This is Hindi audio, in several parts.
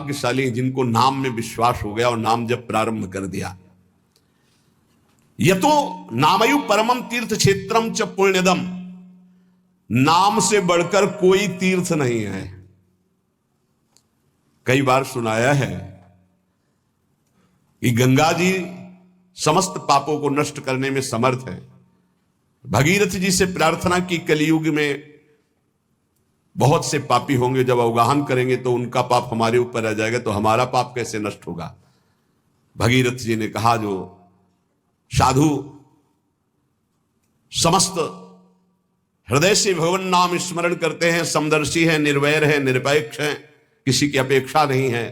भाग्यशाली जिनको नाम में विश्वास हो गया और नाम जब प्रारंभ कर दिया। यतो नामयु परमम तीर्थ क्षेत्रम च पुण्यदम, नाम से बढ़कर कोई तीर्थ नहीं है। कई बार सुनाया है कि गंगा जी समस्त पापों को नष्ट करने में समर्थ है। भगीरथ जी से प्रार्थना की कलयुग में बहुत से पापी होंगे, जब अवगाहन करेंगे तो उनका पाप हमारे ऊपर आ जाएगा, तो हमारा पाप कैसे नष्ट होगा। भगीरथ जी ने कहा जो साधु समस्त हृदय से भगवान नाम स्मरण करते हैं, समदर्शी है, निर्वैर है, निरपेक्ष है, किसी की अपेक्षा नहीं है,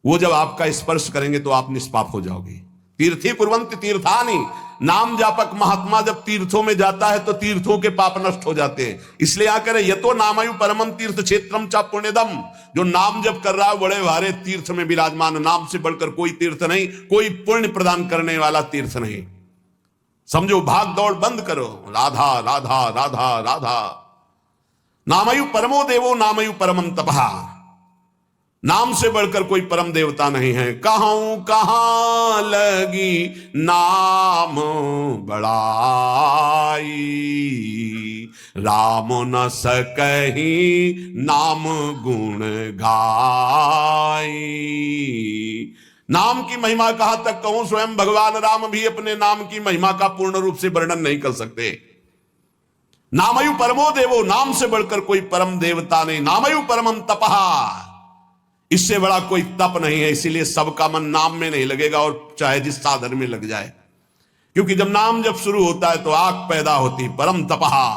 वो जब आपका स्पर्श करेंगे तो आप निष्पाप हो जाओगे। तीर्थी कुर्वन्ति तीर्थानि, नाम जापक महात्मा जब तीर्थों में जाता है तो तीर्थों के पाप नष्ट हो जाते हैं। इसलिए आकर यतो नामयु परमम तीर्थ क्षेत्रम चा पुण्यदम, जो नाम जब कर रहा है बड़े भारे तीर्थ में विराजमान, नाम से बढ़कर कोई तीर्थ नहीं, कोई पुण्य प्रदान करने वाला तीर्थ नहीं। समझो, भाग दौड़ बंद करो, राधा राधा राधा राधा। नामयु परमो देवो नामयु परमम तपहा, नाम से बढ़कर कोई परम देवता नहीं है। कहूं कहां लगी नाम बड़ाई, राम न सकही नाम गुण गाई। नाम की महिमा कहां तक कहूं, स्वयं भगवान राम भी अपने नाम की महिमा का पूर्ण रूप से वर्णन नहीं कर सकते। नामयु परमो देवो, नाम से बढ़कर कोई परम देवता नहीं। नामयु परमम तपहा, इससे बड़ा कोई तप नहीं है। इसीलिए सबका मन नाम में नहीं लगेगा, और चाहे जिस साधन में लग जाए, क्योंकि जब नाम जब शुरू होता है तो आग पैदा होती। परम तपहा,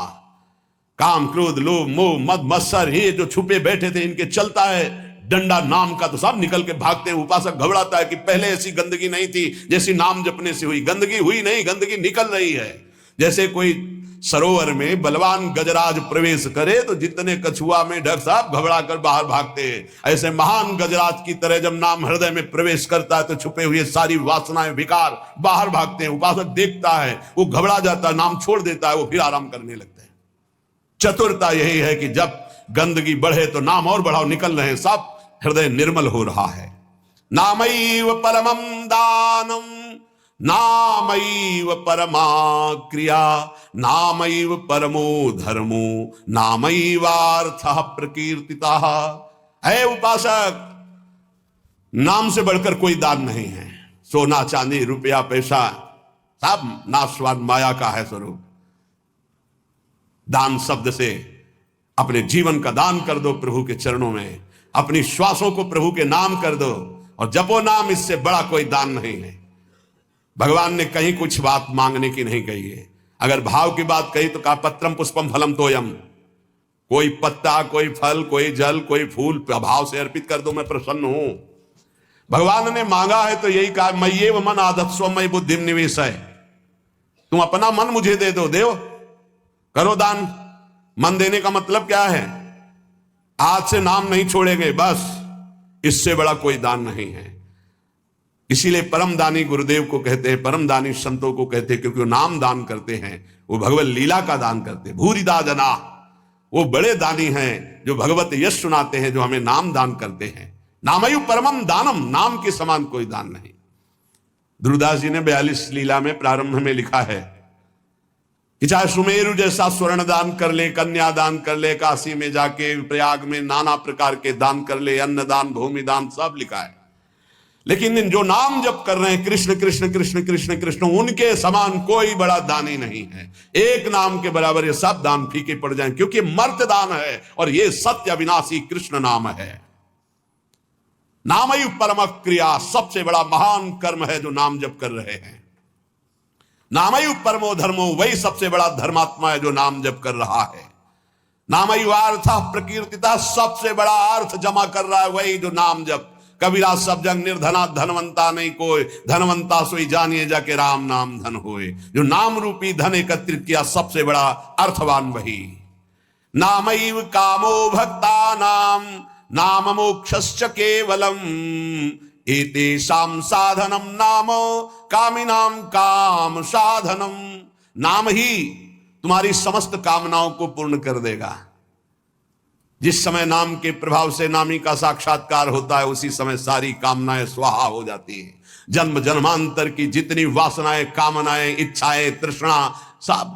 काम क्रोध लोभ मोह मद मत्सर, ये जो छुपे बैठे थे इनके चलता है डंडा नाम का, तो सब निकल के भागते हैं। उपासक घबराता है कि पहले ऐसी गंदगी नहीं थी जैसी नाम जपने से हुई। गंदगी हुई नहीं, गंदगी निकल रही है। जैसे कोई सरोवर में बलवान गजराज प्रवेश करे तो जितने कछुआ में ढक साहब घबरा कर बाहर भागते हैं, ऐसे महान गजराज की तरह जब नाम हृदय में प्रवेश करता है तो छुपे हुए सारी वासनाएं विकार बाहर भागते हैं। उपासक देखता है, वो घबरा जाता है, नाम छोड़ देता है, वो फिर आराम करने लगते हैं। चतुरता यही है कि जब गंदगी बढ़े तो नाम और बढ़ाओ, निकल रहे हैं, सब हृदय निर्मल हो रहा है। नामैव परमं दानम, नामैव परमा क्रिया, नामैव परमो धर्मो, नामैवार्थः प्रकीर्तितः। है उपासक, नाम से बढ़कर कोई दान नहीं है। सोना चांदी रुपया पैसा सब नाशवान माया का है स्वरूप। दान शब्द से अपने जीवन का दान कर दो प्रभु के चरणों में, अपनी श्वासों को प्रभु के नाम कर दो और जपो नाम, इससे बड़ा कोई दान नहीं है। भगवान ने कहीं कुछ बात मांगने की नहीं कही है। अगर भाव की बात कही तो कहा पत्रम पुष्पम फलम तोयम, कोई पत्ता कोई फल कोई जल कोई फूल भाव से अर्पित कर दो, मैं प्रसन्न हूं। भगवान ने मांगा है तो यही कहा, मय्येव मन आदत्स्व मयि बुद्धिम निवेशय, तुम अपना मन मुझे दे दो, देव करो दान। मन देने का मतलब क्या है, आज से नाम नहीं छोड़ेंगे, बस इससे बड़ा कोई दान नहीं है। इसीलिए परम दानी गुरुदेव को कहते हैं, परम दानी संतों को कहते हैं, क्योंकि वो नाम दान करते हैं, वो भगवत लीला का दान करते हैं। भूरिदा जना, वो बड़े दानी हैं जो भगवत यश सुनाते हैं, जो हमें नाम दान करते हैं। नामयु परमम दानम, नाम के समान कोई दान नहीं। ध्रुवदास जी ने 42 लीला में प्रारंभ में लिखा है कि चाहे सुमेरु जैसा स्वर्ण दान कर ले, कन्या दान कर ले, काशी में जाके प्रयाग में नाना प्रकार के दान कर ले, अन्न दान भूमि दान सब लिखा है। लेकिन जो नाम जप कर रहे हैं कृष्ण कृष्ण कृष्ण कृष्ण कृष्ण, उनके समान कोई बड़ा दानी नहीं है। एक नाम के बराबर ये सब दान फीके पड़ जाएं, क्योंकि मर्त्य दान है और ये सत्य अविनाशी कृष्ण नाम है। नामयु परम क्रिया, सबसे बड़ा महान कर्म है जो नाम जप कर रहे हैं। नामयु परमो धर्मो, वही सबसे बड़ा धर्मात्मा है जो नाम जप कर रहा है। नामयु अर्थ प्रकीर्तिता, सबसे बड़ा अर्थ जमा कर रहा है वही जो नाम जप। कबीरा सब जंग निर्धना धनवंता नहीं कोई, धनवंता सोई जानिए जाके राम नाम धन होए। जो नाम रूपी धन एकत्रित किया सबसे बड़ा अर्थवान वही। नामैव कामो भक्ता नाम, नाम मोक्षश्च केवलम, एतेषां साधनम नाम कामिनाम काम साधनम। नाम ही तुम्हारी समस्त कामनाओं को पूर्ण कर देगा। जिस समय नाम के प्रभाव से नामी का साक्षात्कार होता है उसी समय सारी कामनाएं स्वाहा हो जाती हैं। जन्म जन्मांतर की जितनी वासनाएं, कामनाएं, इच्छाएं, तृष्णा सब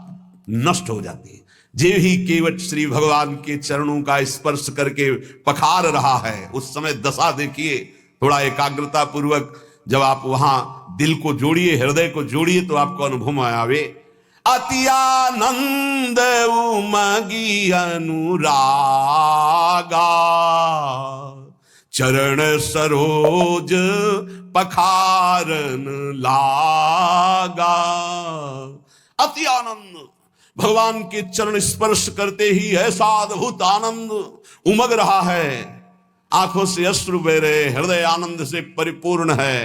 नष्ट हो जाती है। जे ही केवट श्री भगवान के चरणों का स्पर्श करके पखार रहा है, उस समय दशा देखिए। थोड़ा एकाग्रता पूर्वक जब आप वहां दिल को जोड़िए, हृदय को जोड़िए, तो आपको अनुभव में आवे। अति आनंद उमगी अनुरागा, चरण सरोज पखारन लागा। अति आनंद, भगवान के चरण स्पर्श करते ही ऐसा अद्भुत आनंद उमग रहा है, आंखों से अश्रु बह रहे, हृदय आनंद से परिपूर्ण है।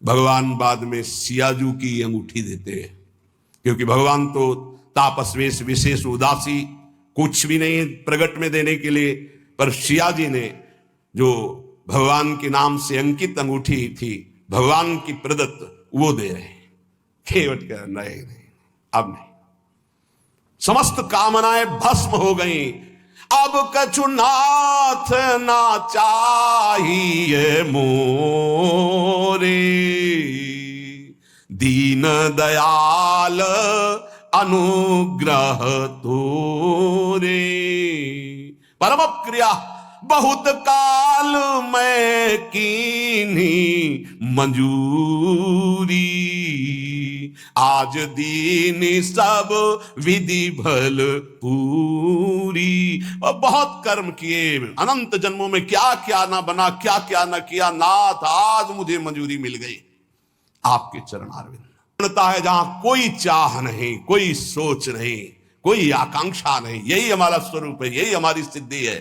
भगवान बाद में सियाजू की अंगूठी देते हैं, क्योंकि भगवान तो तापस्वेश विशेष उदासी कुछ भी नहीं प्रगट में देने के लिए, पर सियाजी ने जो भगवान के नाम से अंकित अंगूठी थी, भगवान की प्रदत्त, वो दे रहे हैं। केवट कह नहीं, अब नहीं, समस्त कामनाएं भस्म हो गई। अब कछु नाथ ना चाहिए मोरे, दीन दयाल अनुग्रह तोरे। परम क्रिया बहुत काल में कीनी मंजूरी, आज दीनी सब विधि भल पूरी। और बहुत कर्म किए, अनंत जन्मों में क्या क्या ना बना, क्या क्या ना किया, नाथ आज मुझे मंजूरी मिल गई आपके चरणारविंद। है जहां कोई चाह नहीं, कोई सोच नहीं, कोई आकांक्षा नहीं, यही हमारा स्वरूप है, यही हमारी सिद्धि है।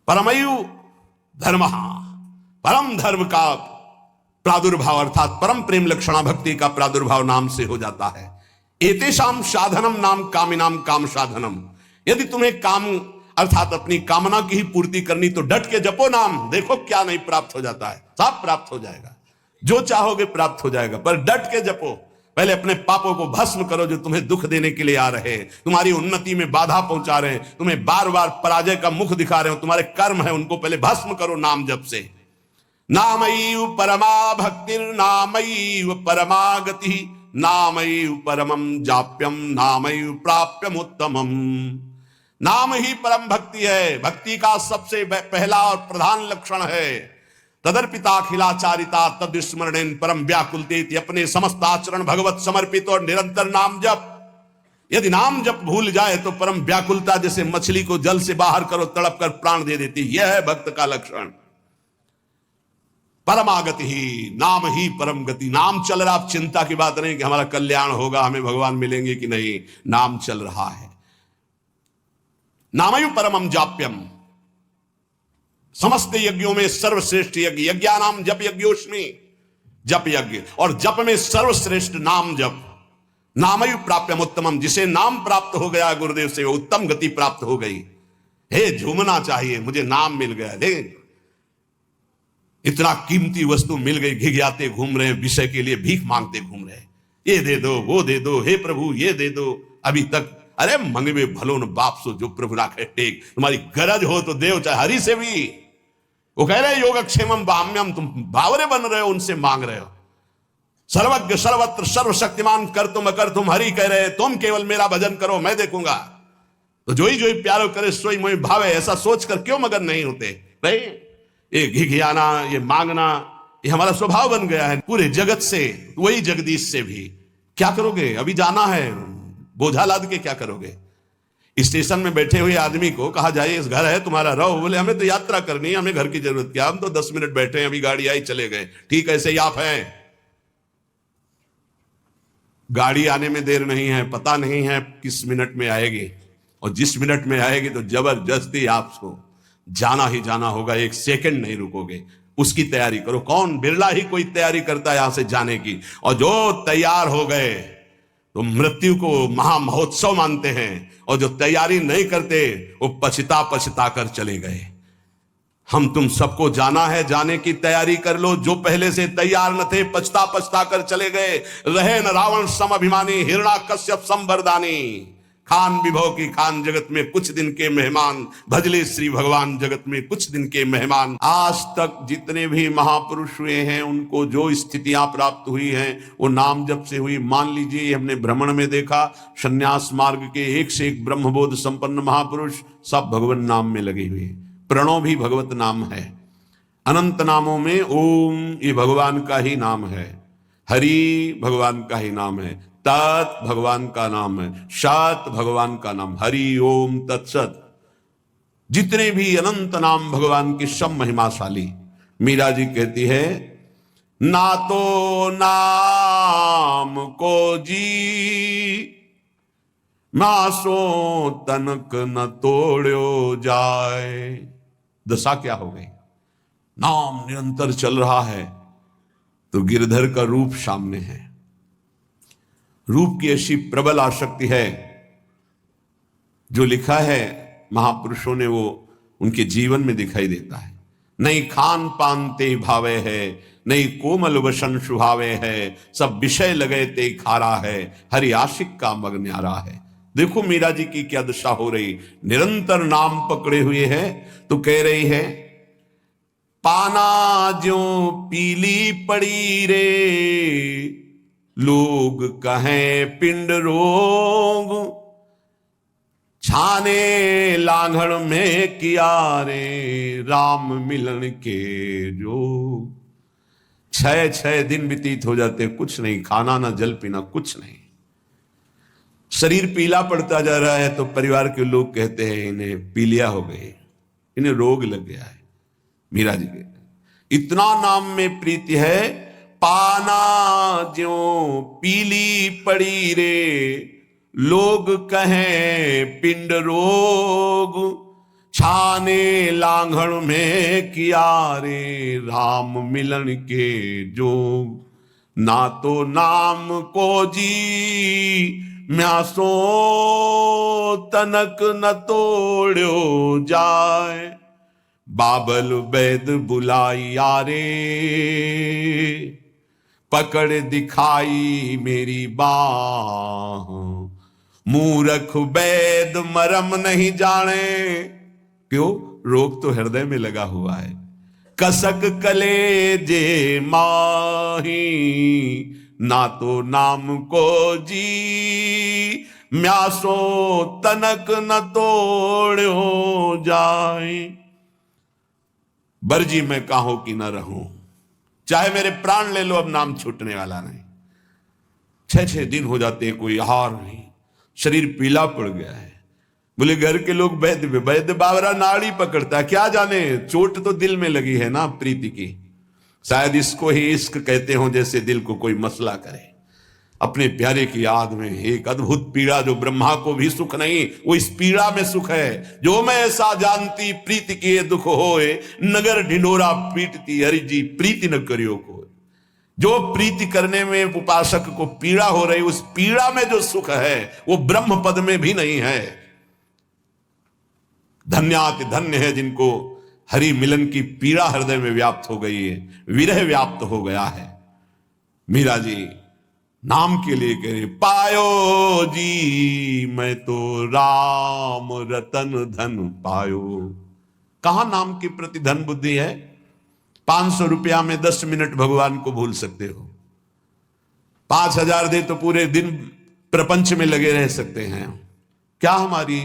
परमयु धर्म, परम धर्म का प्रादुर्भाव अर्थात परम प्रेम लक्षणा भक्ति का प्रादुर्भाव नाम से हो जाता है। एतेषाम साधनम नाम कामिनाम काम साधनम। यदि तुम्हें काम अर्थात अपनी कामना की ही पूर्ति करनी तो डट के जपो नाम, देखो क्या नहीं प्राप्त हो जाता है, सब प्राप्त हो जाएगा, जो चाहोगे प्राप्त हो जाएगा। पर डट के जपो, पहले अपने पापों को भस्म करो जो तुम्हें दुख देने के लिए आ रहे हैं, तुम्हारी उन्नति में बाधा पहुंचा रहे हैं, तुम्हें बार बार पराजय का मुख दिखा रहे हो, तुम्हारे कर्म है, उनको पहले भस्म करो नाम जप से। नामैव परमा भक्तिर् नामैव परमा गति, नामैव परमं जाप्यम नामैव प्राप्यम उत्तमम। नाम ही परम भक्ति है, भक्ति का सबसे पहला और प्रधान लक्षण है। तदर्पिताखिलाचारिता तद्स्मरणेन परम व्याकुलतेति, अपने समस्त आचरण भगवत समर्पित और निरंतर नाम जप। यदि नाम जप भूल जाए तो परम व्याकुलता, जैसे मछली को जल से बाहर करो तड़प कर प्राण दे देती, यह है भक्त का लक्षण। परमागति ही, नाम ही परम गति। नाम चल रहा, आप चिंता की बात नहीं कि हमारा कल्याण होगा, हमें भगवान मिलेंगे कि नहीं, नाम चल रहा है। नामयु परमम जाप्यम, समस्त यज्ञों में सर्वश्रेष्ठ यज्ञ, यज्ञानाम जप यज्ञोस्मि, जप यज्ञ, और जप में सर्वश्रेष्ठ नाम जप। नामयु प्राप्यम उत्तमम, जिसे नाम प्राप्त हो गया गुरुदेव से, उत्तम गति प्राप्त हो गई। हे झूमना चाहिए, मुझे नाम मिल गया, देख इतना कीमती वस्तु मिल गई, घिघियाते घूम रहे हैं, विषय के लिए भीख मांगते घूम रहे हैं, ये दे दो वो दे दो, हे प्रभु ये दे दो। अभी तक अरे मंगवे भलो न बाप सो जो प्रभु राखे टेक, तुम्हारी गरज हो तो देव, चाहे हरि से भी। वो कह रहे हैं योगक्षेमम बाम्यम, तुम बावरे बन रहे हो, उनसे मांग रहे हो। सर्वज्ञ सर्वत्र सर्वशक्तिमान कर तुम अकर तुम, हरि कह रहे हैं तुम केवल मेरा भजन करो, मैं देखूंगा। तो जो ही प्यारो करे सोई मोहि भावे, ऐसा सोचकर क्यों मगन नहीं होते भाई? ये घिघियाना, ये मांगना, ये हमारा स्वभाव बन गया है पूरे जगत से, वही जगदीश से भी। क्या करोगे? अभी जाना है, बोझा लाद के क्या करोगे? स्टेशन में बैठे हुए आदमी को कहा जाए इस घर है तुम्हारा, रहो। बोले हमें तो यात्रा करनी है, हमें घर की जरूरत क्या, हम तो 10 मिनट बैठे हैं, अभी गाड़ी आई चले गए। ठीक ऐसे ही आप हैं, गाड़ी आने में देर नहीं है, पता नहीं है किस मिनट में आएगी, और जिस मिनट में आएगी तो जबरदस्ती आपको जाना ही जाना होगा, एक सेकंड नहीं रुकोगे, उसकी तैयारी करो। कौन? बिरला ही कोई तैयारी करता है यहां से जाने की, और जो तैयार हो गए तो मृत्यु को महा महोत्सव मानते हैं, और जो तैयारी नहीं करते वो पछता पछता कर चले गए। हम तुम सबको जाना है, जाने की तैयारी कर लो। जो पहले से तैयार न थे पछता पछता कर चले गए। रहे न रावण सम अभिमानी, हिरणाकश्यप सम वरदानी। खान विभव की खान, जगत में कुछ दिन के मेहमान, भजले श्री भगवान जगत में कुछ दिन के मेहमान। आज तक जितने भी महापुरुष हुए हैं उनको जो स्थितियां प्राप्त हुई हैं वो नाम जप से हुई। मान लीजिए हमने भ्रमण में देखा, संन्यास मार्ग के एक से एक ब्रह्मबोध संपन्न महापुरुष सब भगवान नाम में लगे हुए। प्रणव भी भगवत नाम है। अनंत नामों में ओम ये भगवान का ही नाम है, हरि भगवान का ही नाम है, तत् भगवान का नाम है, सत भगवान का नाम, हरि ओम तत्सत। जितने भी अनंत नाम भगवान की सब महिमाशाली। मीरा जी कहती है, ना तो नाम को जी मासो तनक न तोड़ो जाए। दशा क्या हो गई? नाम निरंतर चल रहा है तो गिरधर का रूप सामने है। रूप की ऐसी प्रबल आसक्ति है, जो लिखा है महापुरुषों ने वो उनके जीवन में दिखाई देता है। नहीं खान पान ते भावे है, नहीं कोमल वसन सुहावे है, सब विषय लगे ते खारा है, हरि आशिक का मग न्यारा है। देखो मीरा जी की क्या दशा हो रही, निरंतर नाम पकड़े हुए है। तो कह रही है, पाना ज्यों पीली पड़ी रे, लोग कहें पिंड रोग, छाने लांघड़ में किया रे, राम मिलन के जोग। 6 दिन व्यतीत हो जाते, कुछ नहीं, खाना ना जल पीना, कुछ नहीं। शरीर पीला पड़ता जा रहा है तो परिवार के लोग कहते हैं इन्हें पीलिया हो गई, इन्हें रोग लग गया है। मीरा जी के इतना नाम में प्रीति है, पाना ज्यों पीली पड़ी रे, लोग कहें पिंड रोग, छाने लांघड़ में किया रे, राम मिलन के जोग। ना तो नाम को जी म्यासो तनक न तोड़ो जाए, बाबल वैद बुलाइया रे, पकड़ दिखाई मेरी बाह, मूर्ख वैद मरम नहीं जाने। क्यों? रोग तो हृदय में लगा हुआ है। कसक कलेजे माही, ना तो नाम को जी म्यासो तनक न तोड़ो जाए। बरजी मैं काहू की न रहूं, चाहे मेरे प्राण ले लो, अब नाम छूटने वाला नहीं। 6 दिन हो जाते हैं, कोई आहार नहीं, शरीर पीला पड़ गया है। बोले घर के लोग वैद्य बावरा नाड़ी पकड़ता है, क्या जाने चोट तो दिल में लगी है ना प्रीति की। शायद इसको ही इश्क कहते हो, जैसे दिल को कोई मसला करे। अपने प्यारे की याद में एक अद्भुत पीड़ा, जो ब्रह्मा को भी सुख नहीं, वो इस पीड़ा में सुख है। जो मैं ऐसा जानती प्रीति के दुख होए, नगर ढिंडोरा पीटती हरि जी प्रीति न करियो को। जो प्रीति करने में उपासक को पीड़ा हो रही, उस पीड़ा में जो सुख है वो ब्रह्म पद में भी नहीं है। धन्याति धन्य है जिनको हरि मिलन की पीड़ा हृदय में व्याप्त हो गई है, विरह व्याप्त हो गया है। मीरा जी नाम के लिए कह रहे, पायो जी मैं तो राम रतन धन पायो। कहां नाम के प्रति धन बुद्धि है? 500 रुपया में 10 मिनट भगवान को भूल सकते हो। 5000 दे तो पूरे दिन प्रपंच में लगे रह सकते हैं। क्या हमारी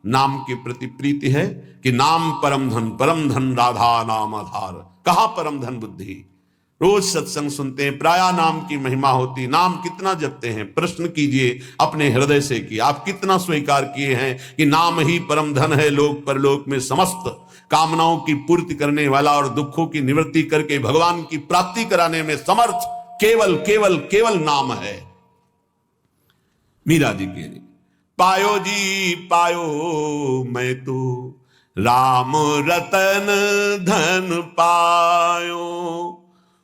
नाम के प्रति प्रीति है कि नाम परम धन राधा नाम आधार। कहां परम धन बुद्धि? रोज सत्संग सुनते हैं, प्राय नाम की महिमा होती। नाम कितना जपते हैं? प्रश्न कीजिए अपने हृदय से कि आप कितना स्वीकार किए हैं कि नाम ही परम धन है, लोक परलोक में समस्त कामनाओं की पूर्ति करने वाला और दुखों की निवृत्ति करके भगवान की प्राप्ति कराने में समर्थ केवल केवल केवल नाम है। मीरा जी के लिए पायो जी पायो मैं तो राम रतन धन पायो,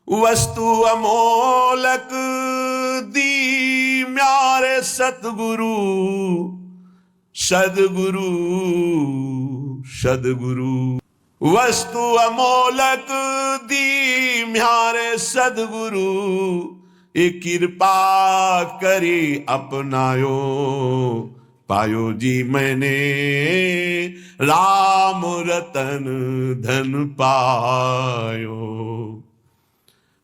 वस्तु अमोलक दी म्यारे सतगुरु सदगुरु सदगुरु। वस्तु अमोलक दी म्यारे सदगुरु, एक कृपा करी अपनायो, पायो जी मैंने राम रतन धन पायो।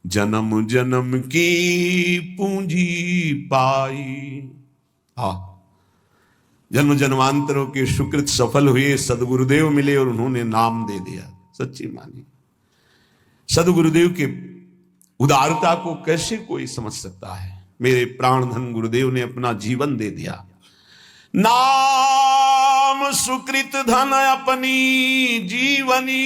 जन्म जन्म की पूंजी पाई। जन्म जन्मांतरों के सुकृत सफल हुए, सदगुरुदेव मिले और उन्होंने नाम दे दिया। सच्ची मानी सदगुरुदेव के उदारता को कैसे कोई समझ सकता है। मेरे प्राणधन गुरुदेव ने अपना जीवन दे दिया। नाम सुकृत धन अपनी जीवनी,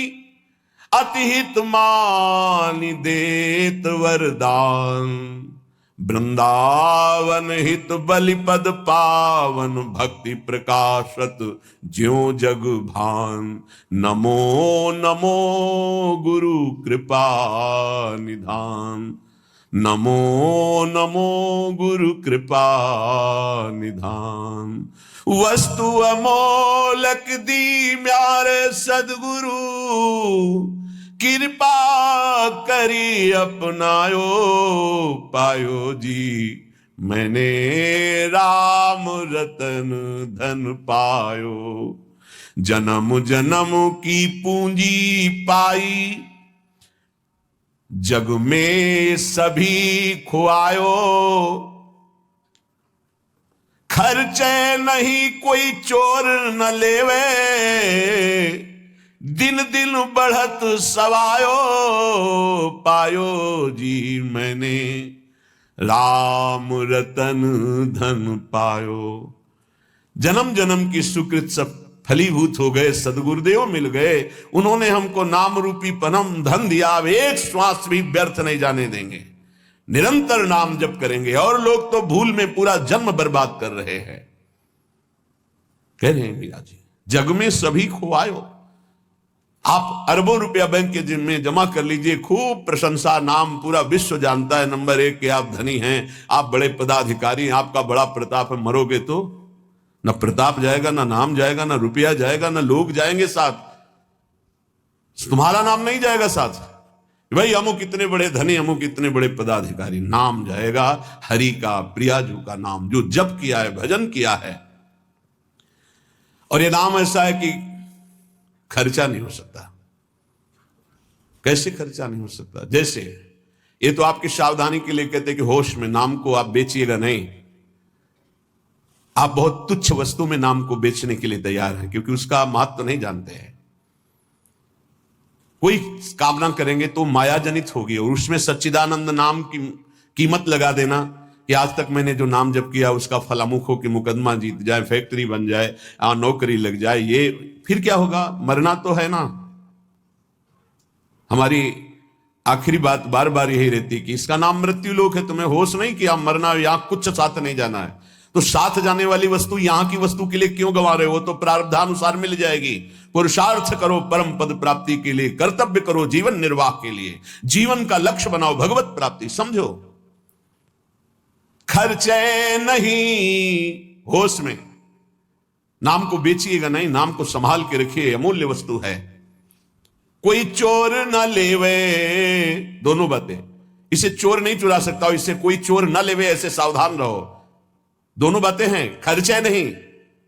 अतिहित मानि देत वरदान। वृंदावन हित बलिपद पावन, भक्ति प्रकाशत ज्यों जग भान। नमो नमो गुरु कृपा निधान, नमो नमो गुरु कृपा निधान। वस्तु अमोलक दी म्यारे सदगुरु, कृपा करी अपनायो। पायो जी मैंने राम रतन धन पायो। जन्म जन्म की पूंजी पाई, जग में सभी खुआयो। खर्चे नहीं कोई चोर न लेवे, दिन दिन बढ़त सवायो। पायो जी मैंने राम रतन धन पायो। जन्म जन्म की सुकृत सब फलीभूत हो गए, सदगुरुदेव मिल गए, उन्होंने हमको नाम रूपी परम धन दिया। अब एक श्वास भी व्यर्थ नहीं जाने देंगे, निरंतर नाम जप करेंगे। और लोग तो भूल में पूरा जन्म बर्बाद कर रहे हैं। कह रहे हैं मीरा जी जग में सभी खुआयो। आप अरबों रुपया बैंक के जिम में जमा कर लीजिए, खूब प्रशंसा, नाम पूरा विश्व जानता है नंबर 1 के आप धनी हैं, आप बड़े पदाधिकारी हैं, आपका बड़ा प्रताप है। मरोगे तो न प्रताप जाएगा, ना नाम जाएगा, ना रुपया जाएगा, ना लोग जाएंगे साथ, तुम्हारा नाम नहीं जाएगा साथ। भाई अमुक कितने बड़े धनी, अमुक कितने बड़े पदाधिकारी, नाम जाएगा हरि का, प्रियाजू का नाम, जो जप किया है, भजन किया है। और ये नाम ऐसा है कि खर्चा नहीं हो सकता। कैसे खर्चा नहीं हो सकता? जैसे ये तो आपकी सावधानी के लिए कहते हैं कि होश में नाम को आप बेचिएगा नहीं। आप बहुत तुच्छ वस्तु में नाम को बेचने के लिए तैयार हैं, क्योंकि उसका महत्व तो नहीं जानते हैं। कोई कामना करेंगे तो माया जनित होगी, और उसमें सच्चिदानंद नाम की कीमत लगा देना कि आज तक मैंने जो नाम जप किया उसका फल अमुक हो कि मुकदमा जीत जाए, फैक्ट्री बन जाए, नौकरी लग जाए, ये फिर क्या होगा? मरना तो है ना। हमारी आखिरी बात बार बार यही रहती कि इसका नाम मृत्यु लोक है, तुम्हें होश नहीं कि आप मरना, यहां कुछ साथ नहीं जाना है। तो साथ जाने वाली वस्तु यहां की वस्तु के लिए क्यों गंवा रहे हो? तो प्रारब्धानुसार मिल जाएगी। पुरुषार्थ करो परम पद प्राप्ति के लिए, कर्तव्य करो जीवन निर्वाह के लिए, जीवन का लक्ष्य बनाओ भगवत प्राप्ति। समझो, खर्चे नहीं होश में। नाम को बेचिएगा नहीं, नाम को संभाल के रखिए, अमूल्य वस्तु है। कोई चोर न लेवे, दोनों बातें। इसे चोर नहीं चुरा सकता, इसे कोई चोर न लेवे, ऐसे सावधान रहो। दोनों बातें हैं, खर्चे नहीं।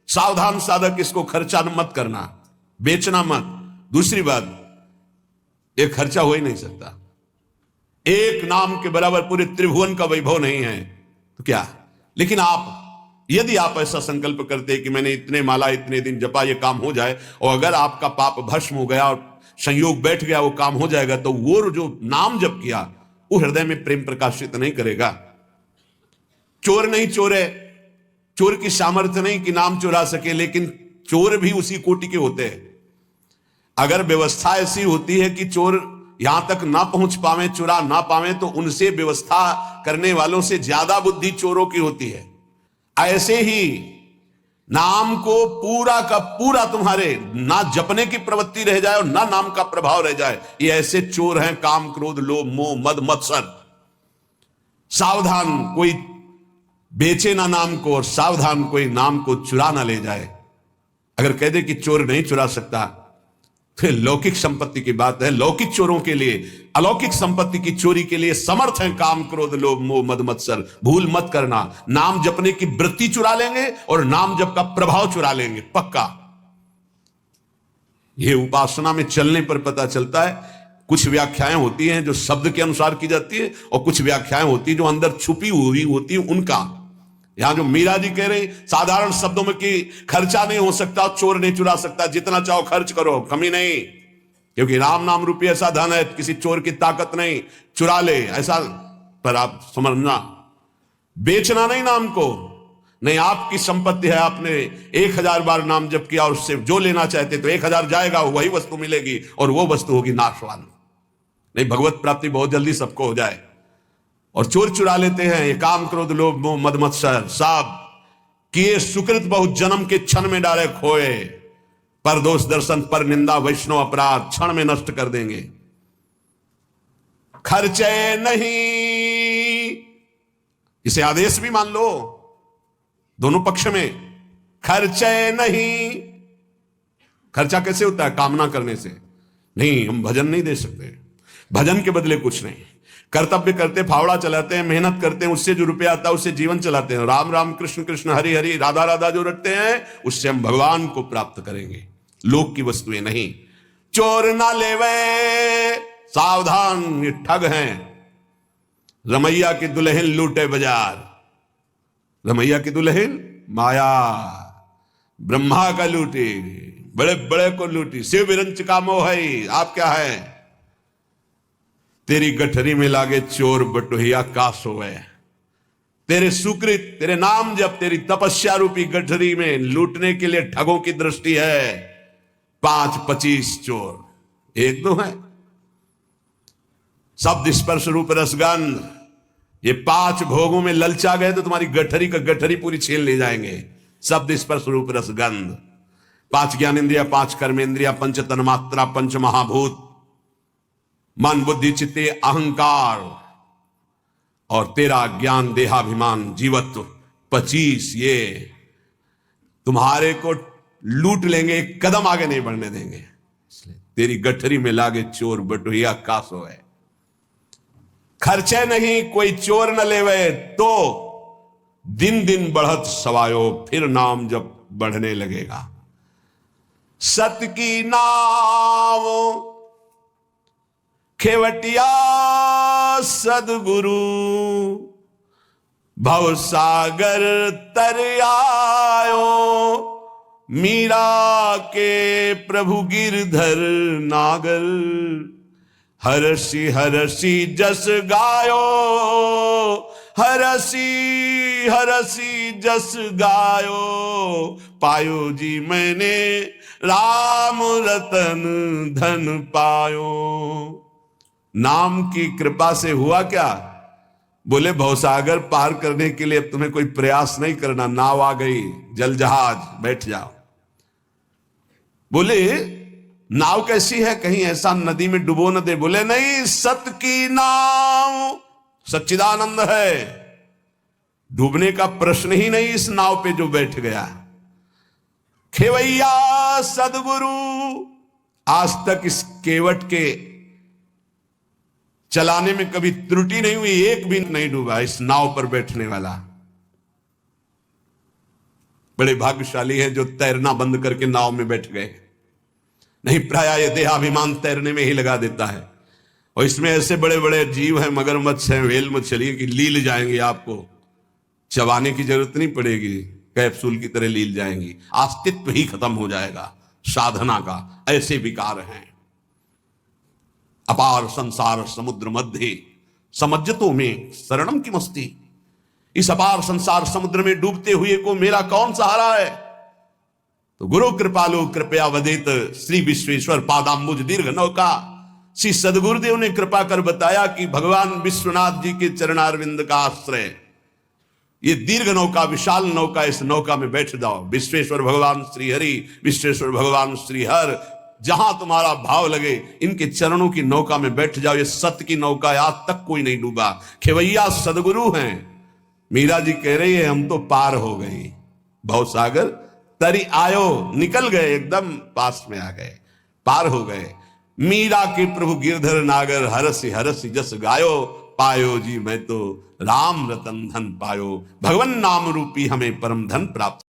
सावधान साधक, इसको खर्चा मत करना, बेचना मत। दूसरी बात, एक खर्चा हो ही नहीं सकता। एक नाम के बराबर पूरे त्रिभुवन का वैभव नहीं है तो क्या? लेकिन आप यदि आप ऐसा संकल्प करते कि मैंने इतने माला इतने दिन जपा, ये काम हो जाए, और अगर आपका पाप भस्म हो गया और संयोग बैठ गया, वो काम हो जाएगा, तो वो जो नाम जप किया वो हृदय में प्रेम प्रकाशित नहीं करेगा। चोर नहीं चोरे, चोर की सामर्थ्य नहीं कि नाम चुरा सके, लेकिन चोर भी उसी कोटि के होते हैं। अगर व्यवस्था ऐसी होती है कि चोर यहां तक ना पहुंच पावे, चुरा ना पावे, तो उनसे व्यवस्था करने वालों से ज्यादा बुद्धि चोरों की होती है। ऐसे ही नाम को पूरा का पूरा तुम्हारे ना जपने की प्रवृत्ति रह जाए और ना नाम का प्रभाव रह जाए, ये ऐसे चोर हैं काम क्रोध लोभ मोह मद मत्सर। सावधान कोई बेचे ना नाम को, और सावधान कोई नाम को चुरा ना ले जाए। अगर कह दे कि चोर नहीं चुरा सकता, फिर लौकिक संपत्ति की बात है। लौकिक चोरों के लिए, अलौकिक संपत्ति की चोरी के लिए समर्थ है काम, क्रोध, लोभ, मोह, मद, मत्सर। भूल मत करना, नाम जपने की वृत्ति चुरा लेंगे और नाम जप का प्रभाव चुरा लेंगे, पक्का। यह उपासना में चलने पर पता चलता है। कुछ व्याख्याएं होती हैं जो शब्द के अनुसार की जाती है, और कुछ व्याख्याएं होती है जो अंदर छुपी हुई होती है उनका। यहां जो मीरा जी कह रहे साधारण शब्दों में कि खर्चा नहीं हो सकता, चोर नहीं चुरा सकता, जितना चाहो खर्च करो, कमी नहीं, क्योंकि राम नाम रूपी ऐसा धन है, किसी चोर की ताकत नहीं, चुरा ले ऐसा। पर आप समझना, बेचना नहीं नाम को, नहीं आपकी संपत्ति है, आपने 1000 बार नाम जप किया और उससे जो लेना चाहते तो 1000 जाएगा, वही वस्तु मिलेगी और वो वस्तु होगी नाशवान। नहीं, भगवत प्राप्ति बहुत जल्दी सबको हो जाए। और चोर चुरा लेते हैं ये काम, क्रोध, लोभ, मोह, मद, मत्सर, साब किए सुकृत बहुत जन्म के क्षण में डाले खोए, पर दोष दर्शन, पर निंदा, वैष्णव अपराध क्षण में नष्ट कर देंगे। खर्चे नहीं, इसे आदेश भी मान लो दोनों पक्ष में। खर्चे नहीं, खर्चा कैसे होता है? कामना करने से। नहीं, हम भजन नहीं दे सकते, भजन के बदले कुछ नहीं। कर्तव्य करते, फावड़ा चलाते हैं, मेहनत करते हैं, उससे जो रुपया आता है उससे जीवन चलाते हैं। राम राम, कृष्ण कृष्ण, हरि हरि, राधा राधा जो रटते हैं, उससे हम भगवान को प्राप्त करेंगे, लोक की वस्तुएं नहीं। चोर ना लेवे, सावधान, ये ठग हैं। रमैया की दुल्हन लूटे बाजार। रमैया की दुल्हन माया, ब्रह्मा का लूटी, बड़े बड़े को लूटी। शिव विरंच का मोह है, आप क्या है? तेरी गठरी में लागे चोर बटोहिया का सोए। तेरे सुकृत, तेरे नाम जब, तेरी तपस्या रूपी गठरी में लूटने के लिए ठगों की दृष्टि है। 5-25 चोर, 1-2 है। शब्द स्पर्श रूप रसगंध, ये 5 भोगों में ललचा गए तो तुम्हारी गठरी का गठरी पूरी छीन ले जाएंगे। शब्द स्पर्श रूप रसगंध, 5 ज्ञानेन्द्रिया, 5 कर्मेंद्रिया, 5 तन्मात्रा, 5 महाभूत, मन, बुद्धि, चित्ते, अहंकार, और तेरा ज्ञान, देहाभिमान, जीवत्व, 25 ये तुम्हारे को लूट लेंगे, एक कदम आगे नहीं बढ़ने देंगे। इसलिए तेरी गठरी में लागे चोर बटोहिया का सोए। खर्चे नहीं कोई चोर न लेवे, तो दिन दिन बढ़त सवायो, फिर नाम जब बढ़ने लगेगा। सत की नाव खेवटिया सदगुरु, भव सागर तर आयो। मीरा के प्रभु गिरधर नागर, हरसी हरसी जस गायो। हरसी हरसी जस गायो, पायो जी मैंने राम रतन धन पायो। नाम की कृपा से हुआ क्या? बोले भवसागर पार करने के लिए अब तुम्हें कोई प्रयास नहीं करना, नाव आ गई, जल जहाज, बैठ जाओ। बोले नाव कैसी है, कहीं ऐसा नदी में डुबो न दे। बोले नहीं, सत की नाव, सच्चिदानंद है, डूबने का प्रश्न ही नहीं इस नाव पे जो बैठ गया। खेवैया सदगुरु, आज तक इस केवट के चलाने में कभी त्रुटि नहीं हुई, एक भी नहीं डूबा इस नाव पर बैठने वाला। बड़े भाग्यशाली हैं जो तैरना बंद करके नाव में बैठ गए। नहीं, प्राय ये देहाभिमान तैरने में ही लगा देता है। और इसमें ऐसे बड़े बड़े जीव हैं, मगरमच्छ हैं, व्हेल मछली की लील जाएंगी, आपको चबाने की जरूरत नहीं पड़ेगी, कैप्सूल की तरह लील जाएंगी, अस्तित्व ही खत्म हो जाएगा साधना का। ऐसे विकार हैं। अपार संसार समुद्र मध्य, समज्जतों में शरणम की मस्ती। इस अपार संसार समुद्र में डूबते हुए को मेरा कौन सहारा है? तो गुरु कृपालु कृपया वदित, श्री विश्वेश्वर पादाम्बुज दीर्घ नौका। श्री सदगुरुदेव ने कृपा कर बताया कि भगवान विश्वनाथ जी के चरणारविंद का आश्रय, ये दीर्घ नौका, विशाल नौका, इस नौका में बैठ जाओ। विश्वेश्वर भगवान श्री हरि, विश्वेश्वर भगवान श्री हर, जहां तुम्हारा भाव लगे इनके चरणों की नौका में बैठ जाओ। ये सत्य की नौका है, आज तक कोई नहीं डूबा। खेवैया सदगुरु हैं। मीरा जी कह रही है हम तो पार हो गई, भवसागर तरी आयो, निकल गए, एकदम पास में आ गए। पार हो गए। मीरा के प्रभु गिरधर नागर, हरस हरस जस गायो, पायो जी मैं तो राम रतन धन पायो। भगवन नाम रूपी हमें परम धन प्राप्त